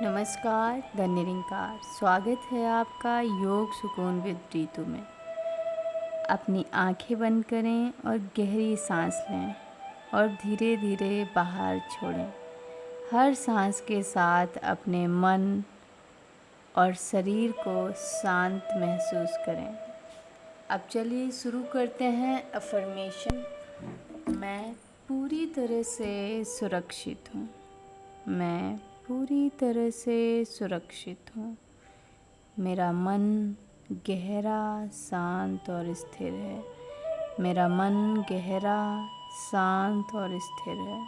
नमस्कार, द निरंकार। स्वागत है आपका योग सुकून विद रीतु में। अपनी आंखें बंद करें और गहरी सांस लें और धीरे धीरे बाहर छोड़ें। हर सांस के साथ अपने मन और शरीर को शांत महसूस करें। अब चलिए शुरू करते हैं अफर्मेशन। मैं पूरी तरह से सुरक्षित हूँ। मैं पूरी तरह से सुरक्षित हूँ। मेरा मन गहरा, शांत और स्थिर है। मेरा मन गहरा, शांत और स्थिर है।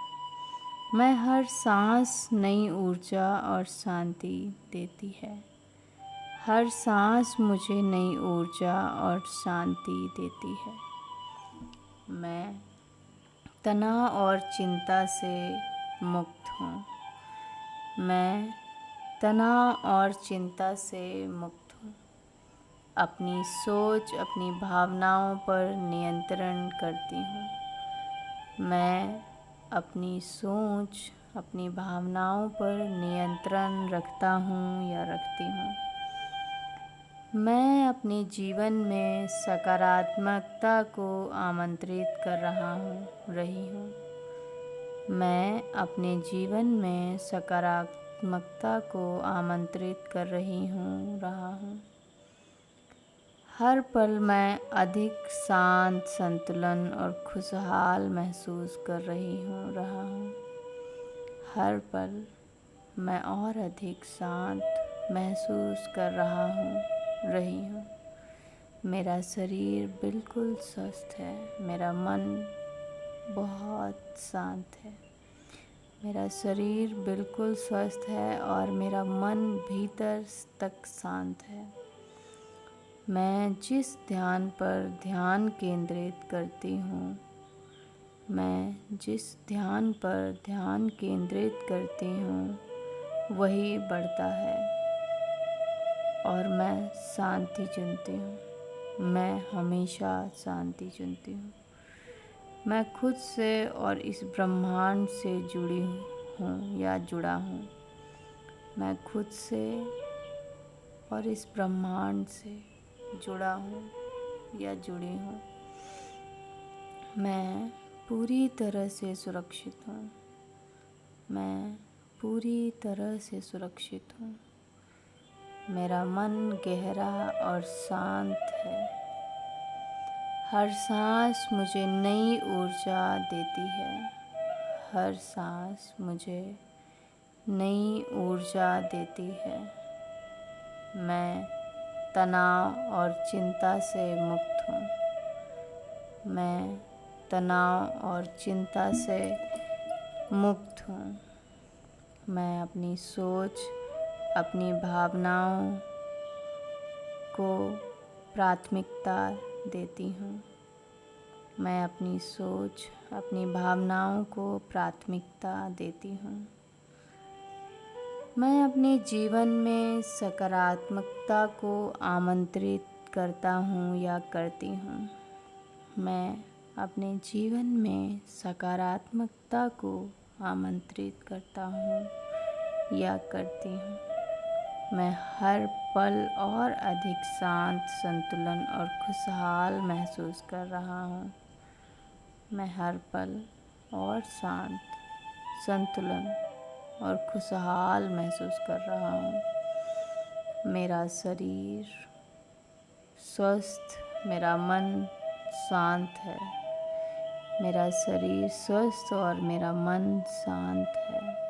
मैं हर सांस नई ऊर्जा और शांति देती है। हर सांस मुझे नई ऊर्जा और शांति देती है। मैं तनाव और चिंता से मुक्त हूँ। मैं तनाव और चिंता से मुक्त हूँ। अपनी सोच, अपनी भावनाओं पर नियंत्रण करती हूँ। मैं अपनी सोच, अपनी भावनाओं पर नियंत्रण रखता हूँ या रखती हूँ। मैं अपने जीवन में सकारात्मकता को आमंत्रित कर रही हूँ। मैं अपने जीवन में सकारात्मकता को आमंत्रित कर रहा हूँ। हर पल मैं अधिक शांत, संतुलन और खुशहाल महसूस कर रहा हूँ। हर पल मैं और अधिक शांत महसूस कर रही हूँ। मेरा शरीर बिल्कुल स्वस्थ है। मेरा मन बहुत शांत है। मेरा शरीर बिल्कुल स्वस्थ है और मेरा मन भीतर तक शांत है। मैं जिस ध्यान पर ध्यान केंद्रित करती हूँ, मैं जिस ध्यान पर ध्यान केंद्रित करती हूँ, वही बढ़ता है और मैं शांति चुनती हूँ। मैं हमेशा शांति चुनती हूँ। मैं खुद से और इस ब्रह्मांड से जुड़ी हूँ या जुड़ा हूँ। मैं खुद से और इस ब्रह्मांड से जुड़ा हूँ या जुड़ी हूँ। मैं पूरी तरह से सुरक्षित हूँ। मैं पूरी तरह से सुरक्षित हूँ। मेरा मन गहरा और शांत है। हर सांस मुझे नई ऊर्जा देती है। हर सांस मुझे नई ऊर्जा देती है। मैं तनाव और चिंता से मुक्त हूँ। मैं तनाव और चिंता से मुक्त हूँ। मैं अपनी सोच, अपनी भावनाओं को प्राथमिकता देती हूँ। मैं अपनी सोच, अपनी भावनाओं को प्राथमिकता देती हूँ। मैं अपने जीवन में सकारात्मकता को आमंत्रित करता हूँ या करती हूँ। मैं अपने जीवन में सकारात्मकता को आमंत्रित करता हूँ या करती हूँ। मैं हर पल और अधिक शांत, संतुलन और खुशहाल महसूस कर रहा हूँ। मैं हर पल और शांत, संतुलन और खुशहाल महसूस कर रहा हूँ। मेरा शरीर स्वस्थ, मेरा मन शांत है। मेरा शरीर स्वस्थ और मेरा मन शांत है।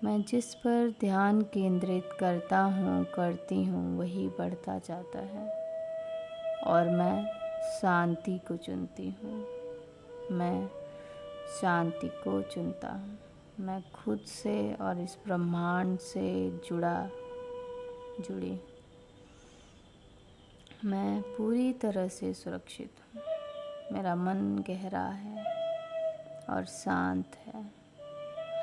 मैं जिस पर ध्यान केंद्रित करती हूँ, वही बढ़ता जाता है और मैं शांति को चुनती हूँ। मैं शांति को चुनता हूँ। मैं खुद से और इस ब्रह्मांड से जुड़ी। मैं पूरी तरह से सुरक्षित हूँ। मेरा मन गहरा है और शांत है।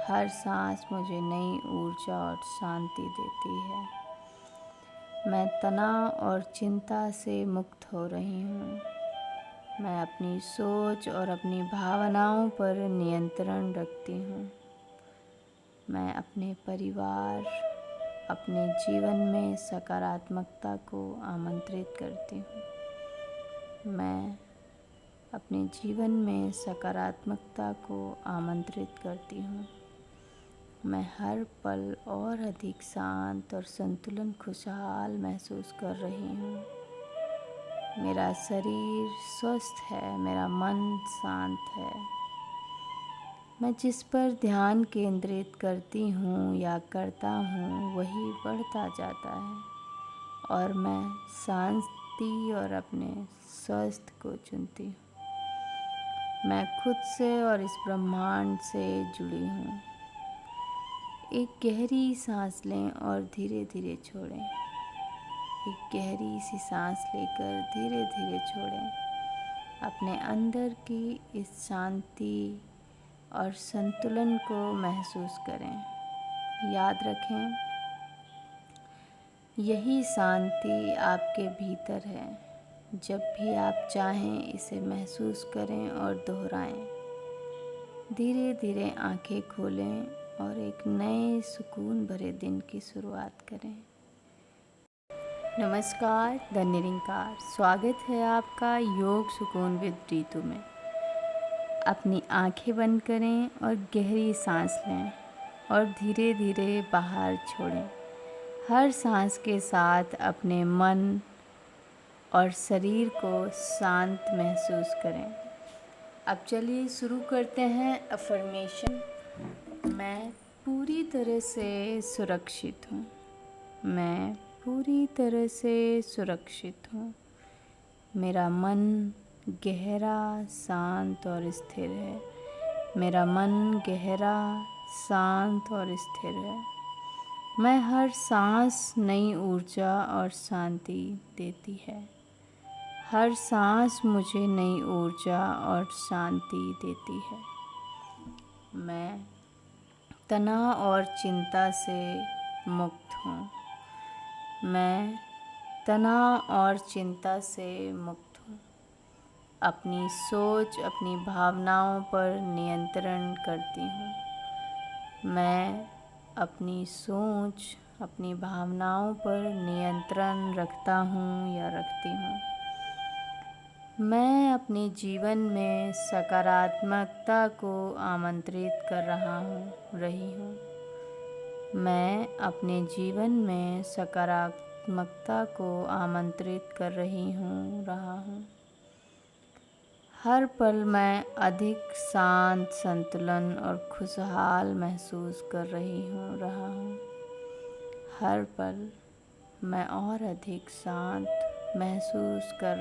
हर सांस मुझे नई ऊर्जा और शांति देती है। मैं तनाव और चिंता से मुक्त हो रही हूँ। मैं अपनी सोच और अपनी भावनाओं पर नियंत्रण रखती हूँ। मैं अपने परिवार, अपने जीवन में सकारात्मकता को आमंत्रित करती हूँ। मैं अपने जीवन में सकारात्मकता को आमंत्रित करती हूँ। मैं हर पल और अधिक शांत और संतुलन खुशहाल महसूस कर रही हूँ। मेरा शरीर स्वस्थ है, मेरा मन शांत है। मैं जिस पर ध्यान केंद्रित करती हूँ या करता हूँ वही बढ़ता जाता है और मैं शांति और अपने स्वास्थ्य को चुनती हूँ। मैं खुद से और इस ब्रह्मांड से जुड़ी हूँ। एक गहरी सांस लें और धीरे धीरे छोड़ें। एक गहरी सी सांस लेकर धीरे धीरे छोड़ें। अपने अंदर की इस शांति और संतुलन को महसूस करें। याद रखें, यही शांति आपके भीतर है। जब भी आप चाहें इसे महसूस करें और दोहराएं। धीरे धीरे आंखें खोलें और एक नए सुकून भरे दिन की शुरुआत करें। नमस्कार, द निरंकार। स्वागत है आपका योग सुकून विद रीतु में। अपनी आंखें बंद करें और गहरी सांस लें और धीरे धीरे बाहर छोड़ें। हर सांस के साथ अपने मन और शरीर को शांत महसूस करें। अब चलिए शुरू करते हैं अफर्मेशन। मैं पूरी तरह से सुरक्षित हूँ। मैं पूरी तरह से सुरक्षित हूँ। मेरा मन गहरा, शांत और स्थिर है। मेरा मन गहरा, शांत और स्थिर है। मैं हर सांस नई ऊर्जा और शांति देती है। हर सांस मुझे नई ऊर्जा और शांति देती है। मैं तनाव और चिंता से मुक्त हूँ। मैं तनाव और चिंता से मुक्त हूँ। अपनी सोच, अपनी भावनाओं पर नियंत्रण करती हूँ। मैं अपनी सोच, अपनी भावनाओं पर नियंत्रण रखता हूँ या रखती हूँ। मैं अपने जीवन में सकारात्मकता को आमंत्रित कर रही हूँ। मैं अपने जीवन में सकारात्मकता को आमंत्रित कर रहा हूँ। हर पल मैं अधिक शांत, संतुलन और खुशहाल महसूस कर रहा हूँ। हर पल मैं और अधिक शांत महसूस कर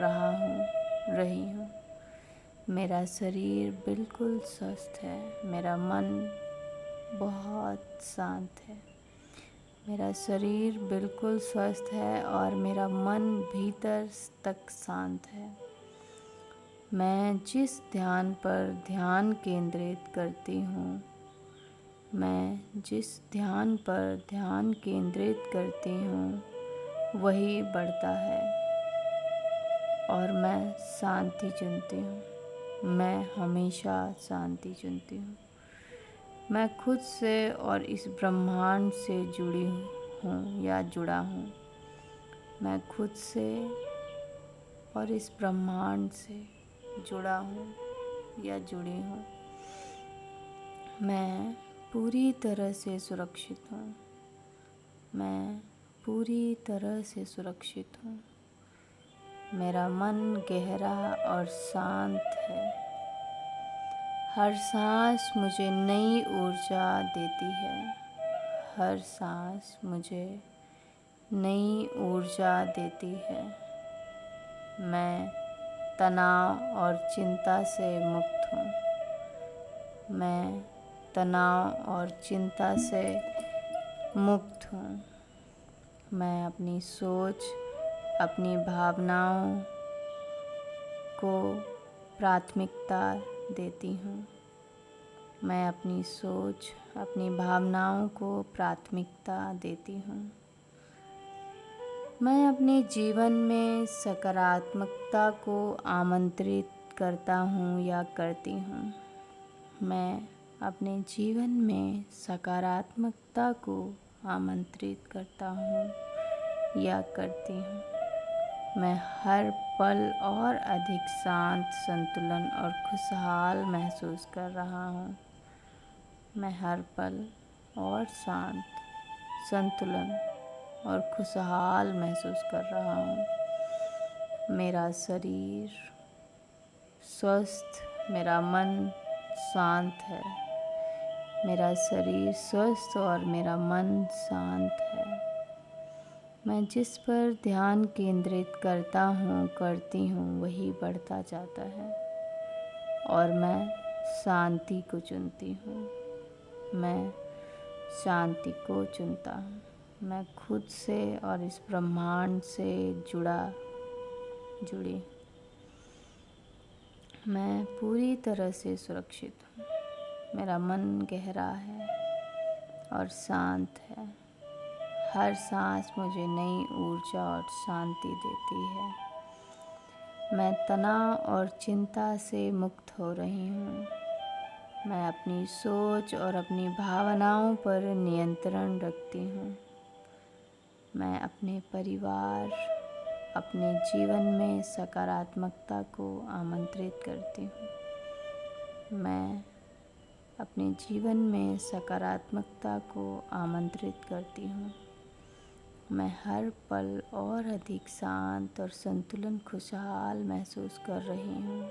रही हूँ। मेरा शरीर बिल्कुल स्वस्थ है। मेरा मन बहुत शांत है। मेरा शरीर बिल्कुल स्वस्थ है और मेरा मन भीतर तक शांत है। मैं जिस ध्यान पर ध्यान केंद्रित करती हूँ, मैं जिस ध्यान पर ध्यान केंद्रित करती हूँ वही बढ़ता है और मैं शांति चुनती हूँ। मैं हमेशा शांति चुनती हूँ। मैं खुद से और इस ब्रह्मांड से जुड़ी हूँ या जुड़ा हूँ। मैं खुद से और इस ब्रह्मांड से जुड़ा हूँ या जुड़ी हूँ। मैं पूरी तरह से सुरक्षित हूँ। मैं पूरी तरह से सुरक्षित हूँ। मेरा मन गहरा और शांत है। हर सांस मुझे नई ऊर्जा देती है। हर सांस मुझे नई ऊर्जा देती है। मैं तनाव और चिंता से मुक्त हूँ। मैं तनाव और चिंता से मुक्त हूँ। मैं अपनी सोच, अपनी भावनाओं को प्राथमिकता देती हूँ। मैं अपनी सोच, अपनी भावनाओं को प्राथमिकता देती हूँ। मैं अपने जीवन में सकारात्मकता को आमंत्रित करता हूँ या करती हूँ। मैं अपने जीवन में सकारात्मकता को आमंत्रित करता हूँ या करती हूँ। मैं हर पल और अधिक शांत, संतुलन और खुशहाल महसूस कर रहा हूँ। मैं हर पल और शांत, संतुलन और खुशहाल महसूस कर रहा हूँ। मेरा शरीर स्वस्थ, मेरा मन शांत है। मेरा शरीर स्वस्थ और मेरा मन शांत है। मैं जिस पर ध्यान केंद्रित करता हूँ, करती हूँ, वही बढ़ता जाता है और मैं शांति को चुनती हूँ। मैं शांति को चुनता हूँ। मैं खुद से और इस ब्रह्मांड से जुड़ी। मैं पूरी तरह से सुरक्षित हूँ। मेरा मन गहरा है और शांत है। हर सांस मुझे नई ऊर्जा और शांति देती है। मैं तनाव और चिंता से मुक्त हो रही हूँ। मैं अपनी सोच और अपनी भावनाओं पर नियंत्रण रखती हूँ। मैं अपने परिवार, अपने जीवन में सकारात्मकता को आमंत्रित करती हूँ। मैं अपने जीवन में सकारात्मकता को आमंत्रित करती हूँ। मैं हर पल और अधिक शांत और संतुलन, खुशहाल महसूस कर रही हूँ।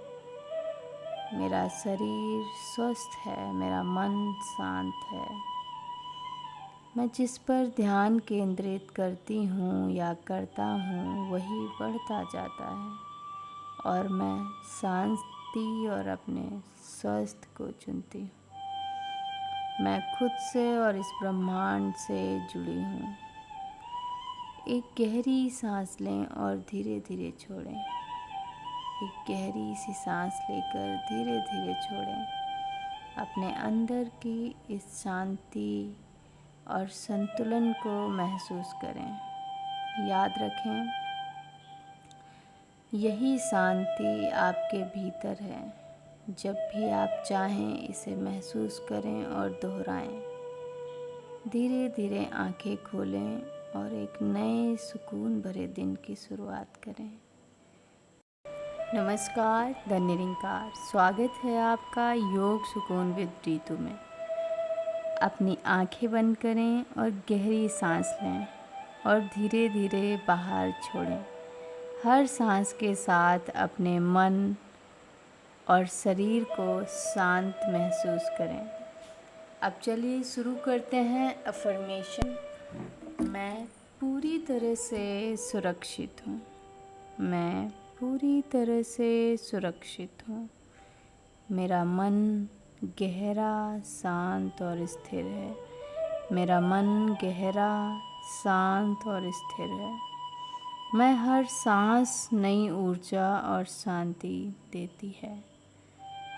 मेरा शरीर स्वस्थ है, मेरा मन शांत है। मैं जिस पर ध्यान केंद्रित करती हूँ या करता हूँ, वही बढ़ता जाता है और मैं शांति और अपने स्वास्थ्य को चुनती हूँ। मैं खुद से और इस ब्रह्मांड से जुड़ी हूँ। एक गहरी सांस लें और धीरे धीरे छोड़ें। एक गहरी सी सांस लेकर धीरे धीरे छोड़ें। अपने अंदर की इस शांति और संतुलन को महसूस करें। याद रखें, यही शांति आपके भीतर है। जब भी आप चाहें इसे महसूस करें और दोहराएं। धीरे धीरे आंखें खोलें और एक नए सुकून भरे दिन की शुरुआत करें। नमस्कार, द निरंकार। स्वागत है आपका योग सुकून विद रीतु में। अपनी आंखें बंद करें और गहरी सांस लें और धीरे धीरे बाहर छोड़ें। हर सांस के साथ अपने मन और शरीर को शांत महसूस करें। अब चलिए शुरू करते हैं अफर्मेशन। मैं पूरी तरह से सुरक्षित हूँ। मैं पूरी तरह से सुरक्षित हूँ। मेरा मन गहरा, शांत और स्थिर है। मेरा मन गहरा, शांत और स्थिर है। मैं हर सांस नई ऊर्जा और शांति देती है।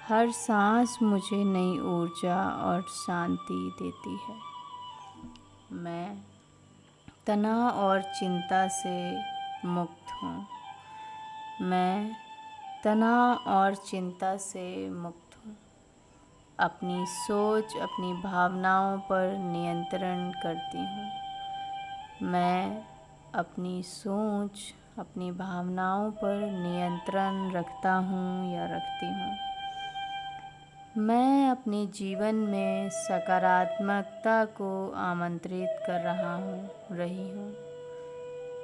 हर सांस मुझे नई ऊर्जा और शांति देती है। मैं तनाव और चिंता से मुक्त हूँ। मैं तनाव और चिंता से मुक्त हूँ। अपनी सोच, अपनी भावनाओं पर नियंत्रण करती हूँ। मैं अपनी सोच, अपनी भावनाओं पर नियंत्रण रखता हूँ या रखती हूँ। मैं अपने जीवन में सकारात्मकता को आमंत्रित कर रही हूँ।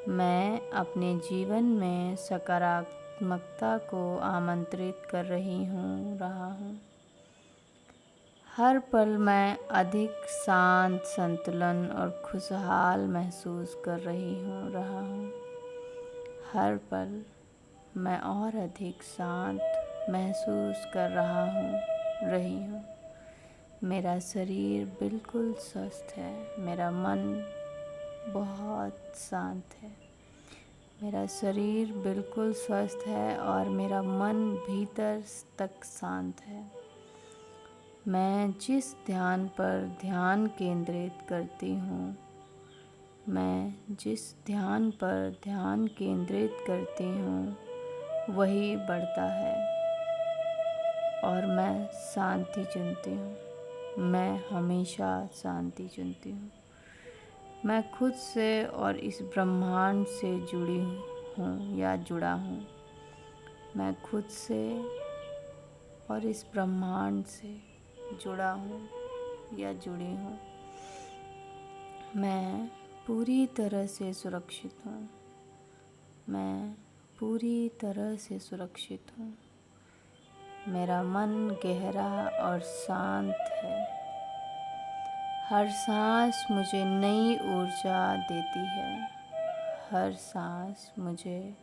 मैं अपने जीवन में सकारात्मकता को आमंत्रित कर रहा हूँ। हर पल मैं अधिक शांत, संतुलन और खुशहाल महसूस कर रहा हूँ। हर पल मैं और अधिक शांत महसूस कर रही हूँ। मेरा शरीर बिल्कुल स्वस्थ है। मेरा मन बहुत शांत है। मेरा शरीर बिल्कुल स्वस्थ है और मेरा मन भीतर तक शांत है। मैं जिस ध्यान पर ध्यान केंद्रित करती हूँ, मैं जिस ध्यान पर ध्यान केंद्रित करती हूँ, वही बढ़ता है और मैं शांति चुनती हूँ। मैं हमेशा शांति चुनती हूँ। मैं खुद से और इस ब्रह्मांड से जुड़ी हूँ या जुड़ा हूँ। मैं खुद से और इस ब्रह्मांड से जुड़ा हूँ या जुड़ी हूँ। मैं पूरी तरह से सुरक्षित हूँ। मैं पूरी तरह से सुरक्षित हूँ। मेरा मन गहरा और शांत है। हर सांस मुझे नई ऊर्जा देती है। हर सांस मुझे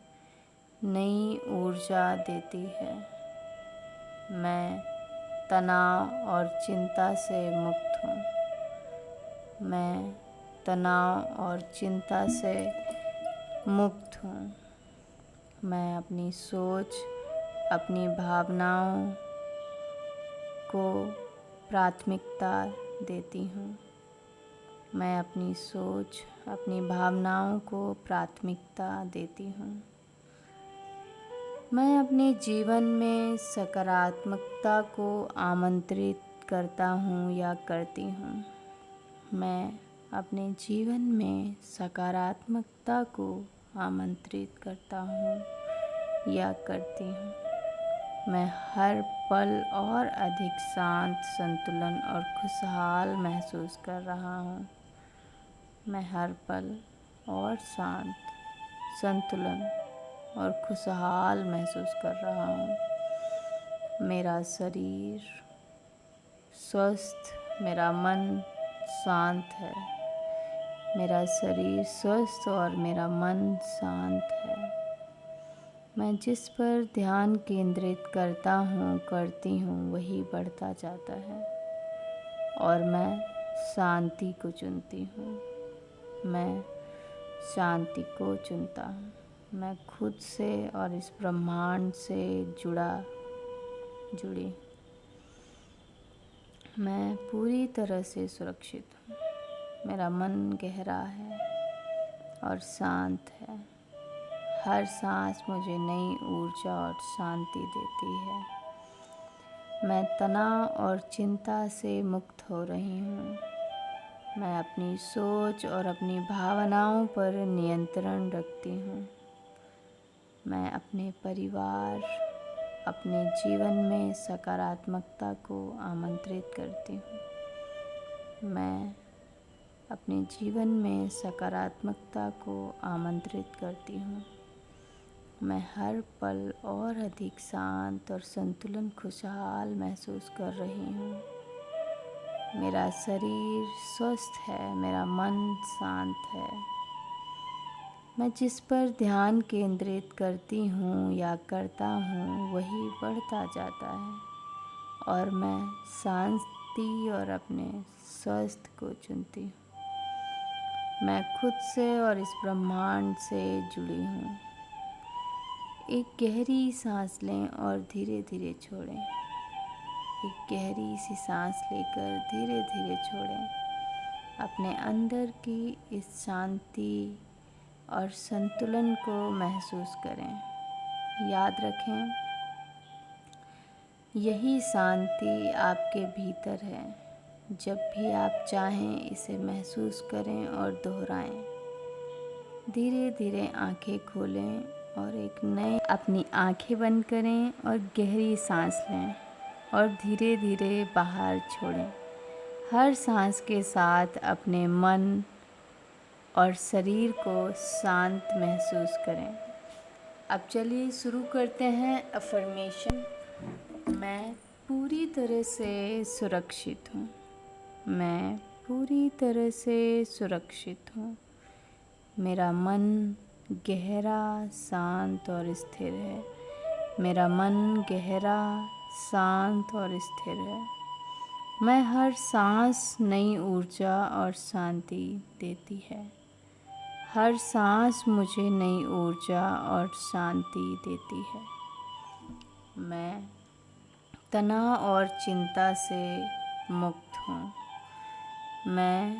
नई ऊर्जा देती है। मैं तनाव और चिंता से मुक्त हूँ। मैं तनाव और चिंता से मुक्त हूँ। मैं अपनी सोच, अपनी भावनाओं को प्राथमिकता देती हूँ। मैं अपनी सोच, अपनी भावनाओं को प्राथमिकता देती हूँ। मैं अपने जीवन में सकारात्मकता को आमंत्रित करता हूँ या करती हूँ। मैं अपने जीवन में सकारात्मकता को आमंत्रित करता हूँ या करती हूँ। मैं हर पल और अधिक शांत, संतुलन और खुशहाल महसूस कर रहा हूँ। मैं हर पल और शांत, संतुलन और खुशहाल महसूस कर रहा हूँ। मेरा शरीर स्वस्थ, मेरा मन शांत है। मेरा शरीर स्वस्थ और मेरा मन शांत है। मैं जिस पर ध्यान केंद्रित करता हूँ, करती हूँ, वही बढ़ता जाता है और मैं शांति को चुनती हूँ। मैं शांति को चुनता हूँ। मैं खुद से और इस ब्रह्मांड से जुड़ी। मैं पूरी तरह से सुरक्षित हूँ। मेरा मन गहरा है और शांत है। हर सांस मुझे नई ऊर्जा और शांति देती है। मैं तनाव और चिंता से मुक्त हो रही हूँ। मैं अपनी सोच और अपनी भावनाओं पर नियंत्रण रखती हूँ। मैं अपने परिवार, अपने जीवन में सकारात्मकता को आमंत्रित करती हूँ। मैं अपने जीवन में सकारात्मकता को आमंत्रित करती हूँ। मैं हर पल और अधिक शांत और संतुलन, खुशहाल महसूस कर रही हूँ। मेरा शरीर स्वस्थ है, मेरा मन शांत है। मैं जिस पर ध्यान केंद्रित करती हूँ या करता हूँ, वही बढ़ता जाता है और मैं शांति और अपने स्वास्थ्य को चुनती हूँ। मैं खुद से और इस ब्रह्मांड से जुड़ी हूँ। एक गहरी सांस लें और धीरे धीरे छोड़ें। एक गहरी सी सांस लेकर धीरे धीरे छोड़ें। अपने अंदर की इस शांति और संतुलन को महसूस करें। याद रखें, यही शांति आपके भीतर है। जब भी आप चाहें इसे महसूस करें और दोहराएं। धीरे धीरे आंखें खोलें और अपनी आंखें बंद करें और गहरी सांस लें और धीरे धीरे बाहर छोड़ें। हर सांस के साथ अपने मन और शरीर को शांत महसूस करें। अब चलिए शुरू करते हैं अफर्मेशन। मैं पूरी तरह से सुरक्षित हूँ। मैं पूरी तरह से सुरक्षित हूँ। मेरा मन गहरा, शांत और स्थिर है। मेरा मन गहरा, शांत और स्थिर है। मैं हर सांस नई ऊर्जा और शांति देती है। हर सांस मुझे नई ऊर्जा और शांति देती है। मैं तनाव और चिंता से मुक्त हूँ। मैं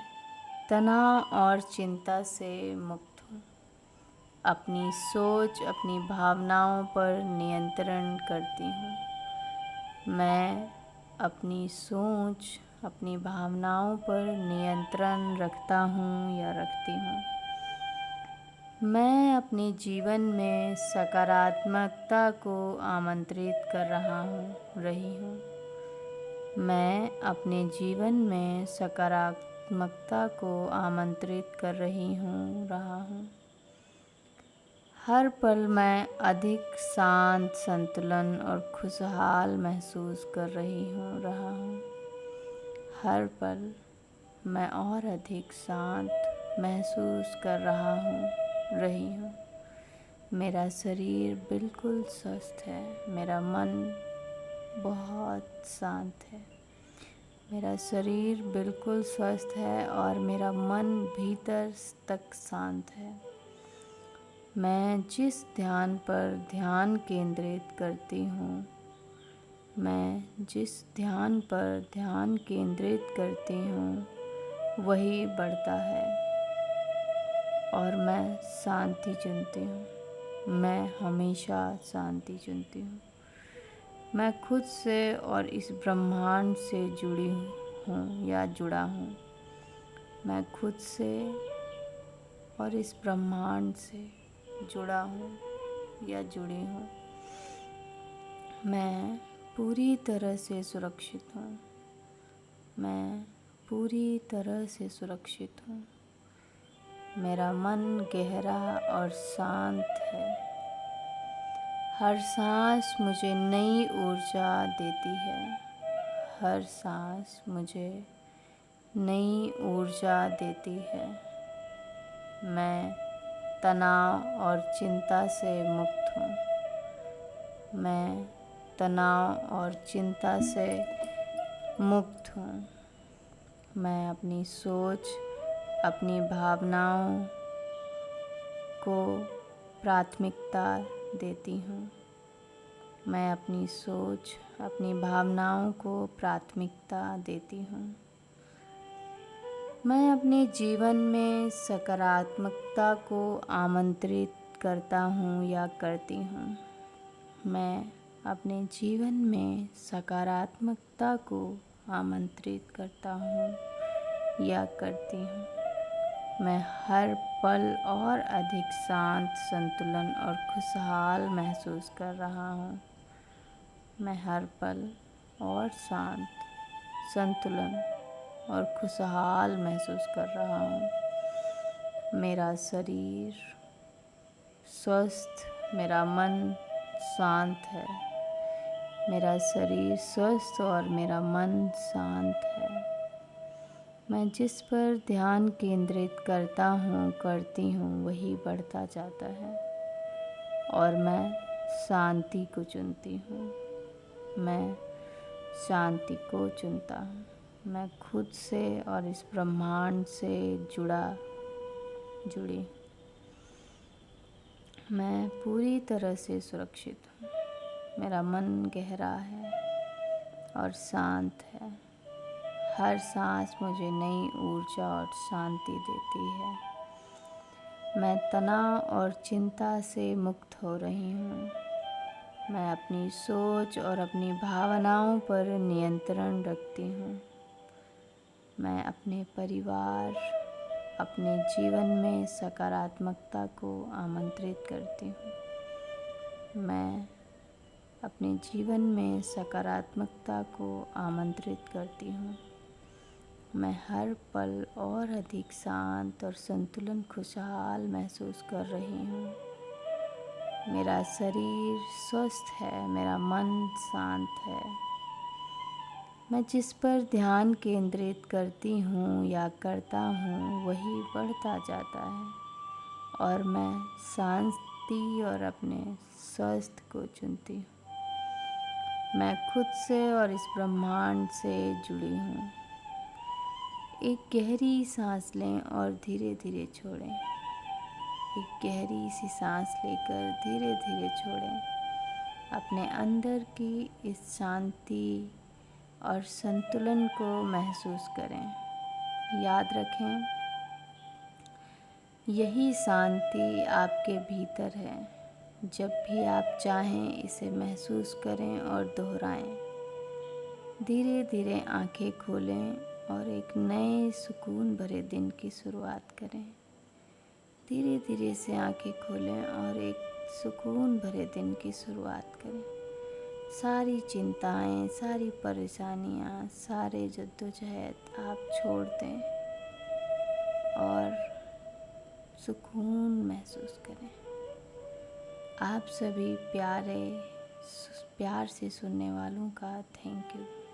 तनाव और चिंता से मुक्त हूँ। अपनी सोच, अपनी भावनाओं पर नियंत्रण करती हूँ। मैं अपनी सोच, अपनी भावनाओं पर नियंत्रण रखता हूँ या रखती हूँ। मैं अपने जीवन में सकारात्मकता को आमंत्रित कर रही हूँ। मैं अपने जीवन में सकारात्मकता को आमंत्रित कर रहा हूँ। हर पल मैं अधिक शांत, संतुलन और खुशहाल महसूस कर रहा हूँ। हर पल मैं और अधिक शांत महसूस कर रही हूँ। मेरा शरीर बिल्कुल स्वस्थ है। मेरा मन बहुत शांत है। मेरा शरीर बिल्कुल स्वस्थ है और मेरा मन भीतर तक शांत है। मैं जिस ध्यान पर ध्यान केंद्रित करती हूँ, वही बढ़ता है और मैं शांति चुनती हूँ। मैं हमेशा शांति चुनती हूँ। मैं खुद से और इस ब्रह्मांड से जुड़ी हूँ या जुड़ा हूँ। मैं खुद से और इस ब्रह्मांड से जुड़ा हूँ या जुड़ी हूँ। मैं पूरी तरह से सुरक्षित हूँ। मैं पूरी तरह से सुरक्षित हूँ। मेरा मन गहरा और शांत है। हर सांस मुझे नई ऊर्जा देती है। हर सांस मुझे नई ऊर्जा देती है। मैं तनाव और चिंता से मुक्त हूँ। मैं तनाव और चिंता से मुक्त हूँ। मैं अपनी सोच, अपनी भावनाओं को प्राथमिकता देती हूँ। मैं अपनी सोच, अपनी भावनाओं को प्राथमिकता देती हूँ। मैं अपने जीवन में सकारात्मकता को आमंत्रित करता हूँ या करती हूँ। मैं अपने जीवन में सकारात्मकता को आमंत्रित करता हूँ या करती हूँ। मैं हर पल और अधिक शांत, संतुलन और खुशहाल महसूस कर रहा हूँ। मैं हर पल और शांत, संतुलन और खुशहाल महसूस कर रहा हूँ। मेरा शरीर स्वस्थ, मेरा मन शांत है। मेरा शरीर स्वस्थ और मेरा मन शांत है। मैं जिस पर ध्यान केंद्रित करती हूँ वही बढ़ता जाता है और मैं शांति को चुनती हूँ। मैं शांति को चुनता हूँ। मैं खुद से और इस ब्रह्मांड से जुड़ी। मैं पूरी तरह से सुरक्षित हूँ। मेरा मन गहरा है और शांत है। हर सांस मुझे नई ऊर्जा और शांति देती है। मैं तनाव और चिंता से मुक्त हो रही हूँ। मैं अपनी सोच और अपनी भावनाओं पर नियंत्रण रखती हूँ। मैं अपने परिवार, अपने जीवन में सकारात्मकता को आमंत्रित करती हूँ। मैं अपने जीवन में सकारात्मकता को आमंत्रित करती हूँ। मैं हर पल और अधिक शांत और संतुलन, खुशहाल महसूस कर रही हूँ। मेरा शरीर स्वस्थ है। मेरा मन शांत है। मैं जिस पर ध्यान केंद्रित करती हूँ या करता हूँ वही बढ़ता जाता है और मैं शांति और अपने स्वास्थ्य को चुनती हूँ। मैं खुद से और इस ब्रह्मांड से जुड़ी हूँ। एक गहरी सांस लें और धीरे धीरे छोड़ें। एक गहरी सी सांस लेकर धीरे धीरे छोड़ें। अपने अंदर की इस शांति और संतुलन को महसूस करें। याद रखें, यही शांति आपके भीतर है। जब भी आप चाहें इसे महसूस करें और दोहराएं। धीरे धीरे आंखें खोलें और एक नए सुकून भरे दिन की शुरुआत करें। धीरे धीरे से आंखें खोलें और एक सुकून भरे दिन की शुरुआत करें। सारी चिंताएं, सारी परेशानियां, सारे जद्दोजहद आप छोड़ दें और सुकून महसूस करें। आप सभी प्यार से सुनने वालों का थैंक यू।